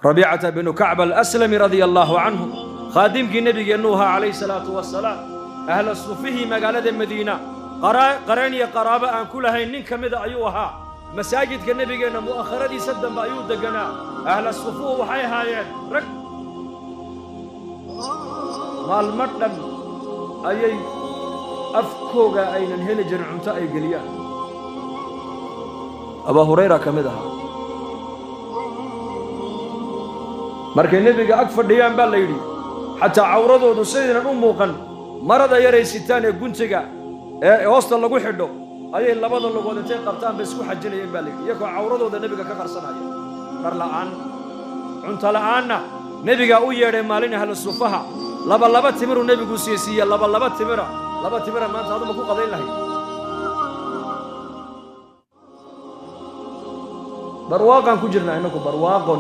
ربيعة بن كعب الأسلمي رضي الله عنه خادم النبي نوح عليه الصلاة والسلام أهل الصفه مقالة المدينة قراني قرابة أن كلها إنك مدى أيوها مساجد النبي مؤخرة سدا بأيود دقنا أهل الصفوه وحي هايين رك مال مطلب أي أفكوغا أين الهلجر عمتا أي قليان أبا هريرة كمدها markay nabiga ag fadhiyaan baa la yiri xataa cawradoodu sidina u muuqan marada yaraysitaan ee guntiga ee hoosta lagu xidho ayay labada lugood intay qabtaan bay isku xajinayeen baa la yiri iyagoo cawradooda nabiga ka qarsanaya mar la'aan cunto la'aanna nabiga u yeedhay maalin ahlu sufaha laba timiru nabigu siiyay laba timira maanta aduma ku qadayn lahayd barwaaqan ku jirnaa inagu barwaaqo